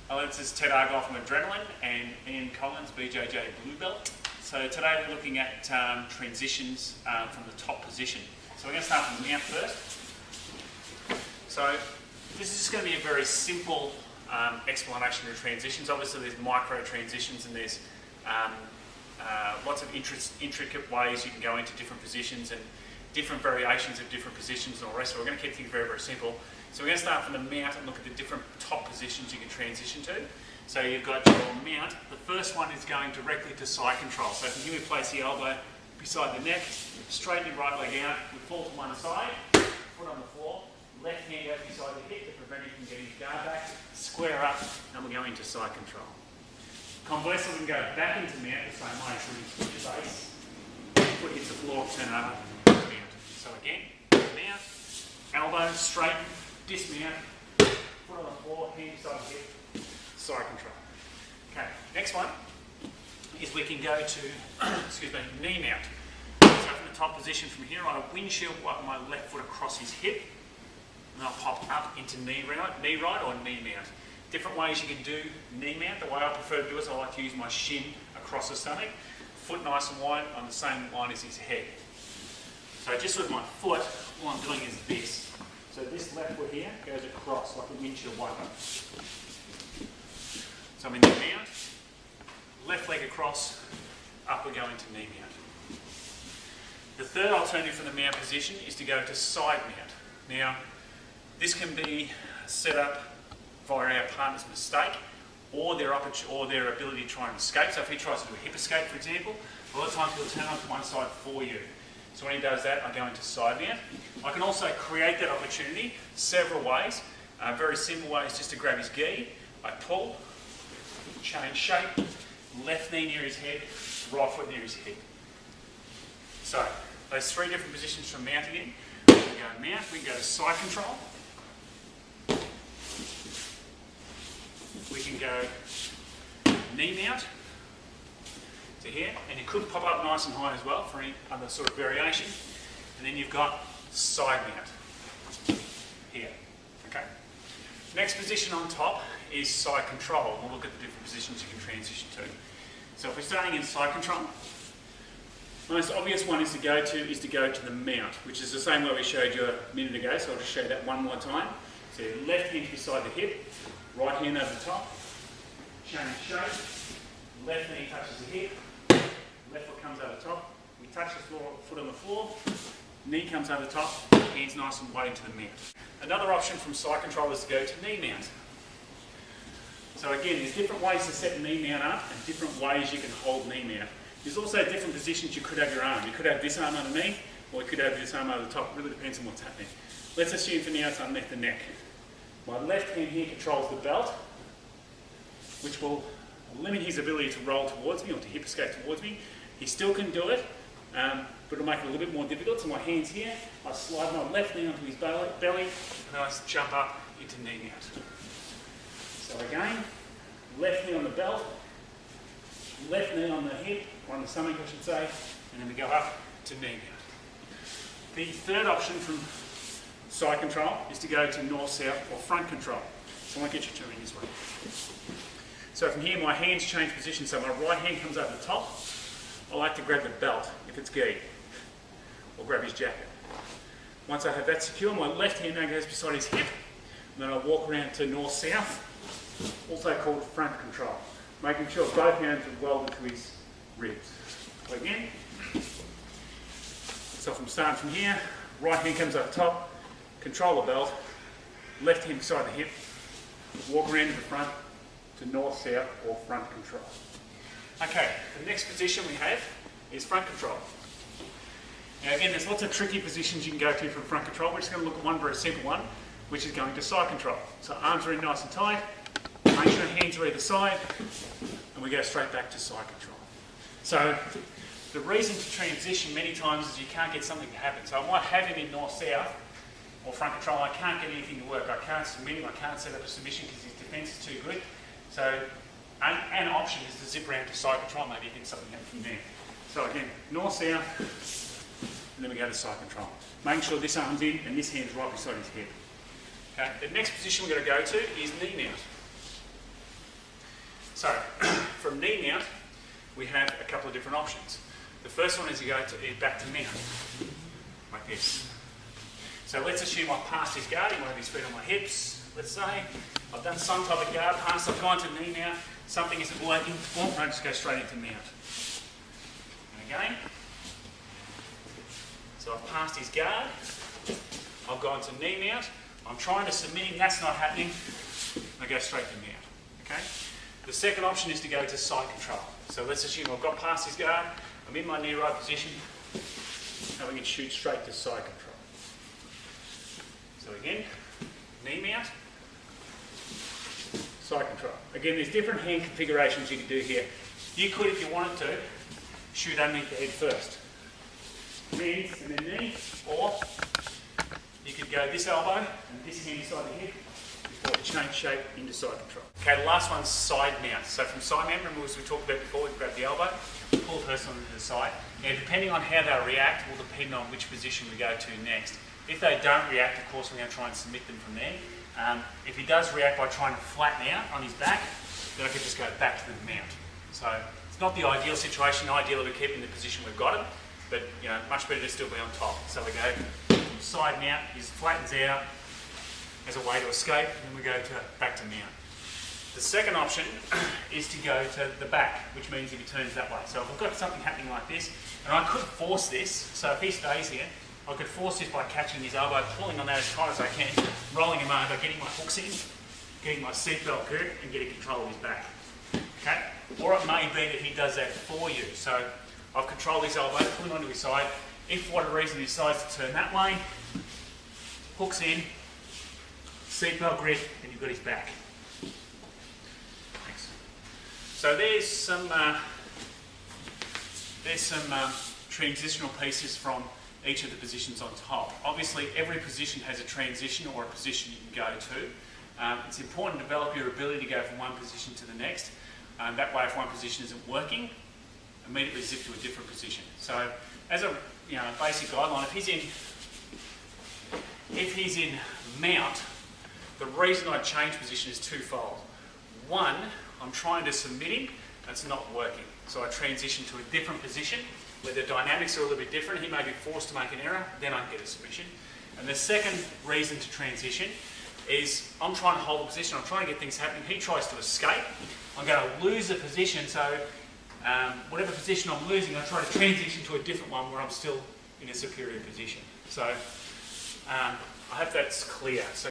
Hello, this is Ted Argyle from Adrenaline and Ian Collins, BJJ Blue Belt. So today we're looking at transitions from the top position. So we're going to start from the mount first. So this is just going to be a very simple explanation of transitions. Obviously there's micro transitions and there's lots of intricate ways you can go into different positions and different variations of different positions and all the rest. So we're going to keep things very, very simple. So we're going to start from the mount and look at the different top positions you can transition to. So you've got your mount. The first one is going directly to side control. So from here we place the elbow beside the neck, straighten your right leg out, we fall to one side, foot on the floor, left hand goes beside the hip to prevent you from getting your guard back, square up, and we'll go into side control. Conversely, we can go back into mount the same way. So we switch your base, foot hits the floor, turn over, mount. So again, mount, elbow, straighten, dismount, foot on the floor, hand beside the hip, side control. Okay, next one is we can go to, knee mount. So from the top position from here, I windshield wipe my left foot across his hip, and I'll pop up into knee right or knee mount. Different ways you can do knee mount. The way I prefer to do it is I like to use my shin across the stomach, foot nice and wide on the same line as his head. So just with my foot, all I'm doing is this. So this left foot here goes across like a windshield wiper. So I'm in the mount, left leg across, up we go into knee mount. The third alternative from the mount position is to go to side mount. Now, this can be set up via our partner's mistake or their ability to try and escape. So if he tries to do a hip escape, for example, a lot of times he'll turn onto one side for you. So when he does that, I go into side mount. I can also create that opportunity several ways. Very simple way is just to grab his gi, I pull, change shape, left knee near his head, right foot near his hip. So those three different positions from mount again. We can go mount, we can go to side control. We can go knee mount to here, and you could pop up nice and high as well for any other sort of variation. And then you've got side mount here. Okay. Next position on top is side control. We'll look at the different positions you can transition to. So if we're starting in side control, the most obvious one is to go to the mount, which is the same way we showed you a minute ago. So I'll just show you that one more time. So left hand beside the hip, right hand over the top, change shape, left knee touches the hip, left foot comes over the top, we touch the floor, foot on the floor, knee comes over the top, hands nice and wide into the mount. Another option from side control is to go to knee mount. So again, there's different ways to set knee mount up and different ways you can hold knee mount. There's also different positions you could have your arm. You could have this arm underneath, or you could have this arm over the top. It really depends on what's happening. Let's assume for now it's underneath the neck. My left hand here controls the belt, which will limit his ability to roll towards me or to hip escape towards me. He still can do it, but it'll make it a little bit more difficult. So my hand's here, I slide my left knee onto his belly, and then I jump up into knee mount. So again, left knee on the belt, left knee on the hip, or on the stomach I should say, and then we go up to knee mount. The third option from side control is to go to north-south or front control. So I want to get you turning this way. So from here my hands change position, so my right hand comes over the top. I like to grab the belt if it's gi, or grab his jacket. Once I have that secure, my left hand now goes beside his hip, and then I walk around to north-south, also called front control, making sure both hands are welded to his ribs. So again, so from starting from here, right hand comes over the top, control the belt, left hand beside the hip, walk around to the front to north, south or front control. Okay, the next position we have is front control. Now again, there's lots of tricky positions you can go to from front control. We're just going to look at one very simple one, which is going to side control. So arms are in nice and tight, make sure hands are either side, and we go straight back to side control. So the reason to transition many times is you can't get something to happen. So I might have him in north-south or front control, I can't get anything to work. I can't submit him, I can't set up a submission because his defence is too good. So an option is to zip around to side control, maybe get something happen from there. So again, north-south, and then we go to side control. Making sure this arm's in and this hand's right beside his head. Okay, the next position we're going to go to is knee mount. So, from knee mount, we have a couple of different options. The first one is you go back to mount, like this. So let's assume I've passed his guard, one of his feet on my hips, let's say. I've done some type of guard pass, I've gone to knee mount, something isn't working, well, I just go straight into mount. And again, so I've passed his guard, I've gone to knee mount, I'm trying to submit him, that's not happening, I go straight to mount, okay? The second option is to go to side control. So let's assume I've got past his guard, I'm in my knee right position, and we can shoot straight to side control. So again, knee mount, side control. Again, there's different hand configurations you can do here. You could, if you wanted to, shoot underneath the head first. Hands and then knee, or you could go this elbow and this hand inside the hip before you change shape into side control. Okay, the last one's side mount. So from side mount, remember as we talked about before, we grab the elbow, pull the person onto the side. Now depending on how they react will depend on which position we go to next. If they don't react, of course we're going to try and submit them from there. If he does react by trying to flatten out on his back, then I could just go back to the mount. So it's not the ideal situation. Ideally we keep him in the position we've got him, but you know, much better to still be on top. So we go side mount, he flattens out as a way to escape, and then we go back to mount. The second option is to go to the back, which means if he turns that way. So if I've got something happening like this, and I could force this, so if he stays here, I could force this by catching his elbow, pulling on that as tight as I can, rolling him over, getting my hooks in, getting my seatbelt grip, and getting control of his back. Okay? Or it may be that he does that for you. So I've controlled his elbow, pulling onto his side. If for whatever reason he decides to turn that way, hooks in, seatbelt grip, and you've got his back. Thanks. So there's some transitional pieces from each of the positions on top. Obviously, every position has a transition or a position you can go to. It's important to develop your ability to go from one position to the next. That way, if one position isn't working, immediately zip to a different position. So, as a basic guideline, if he's in mount, the reason I change position is twofold. One, I'm trying to submit him, that's not working. So I transition to a different position where the dynamics are a little bit different. He may be forced to make an error, then I get a submission. And the second reason to transition is I'm trying to hold the position, I'm trying to get things happening. He tries to escape. I'm going to lose the position, so whatever position I'm losing, I try to transition to a different one where I'm still in a superior position. So I hope that's clear. So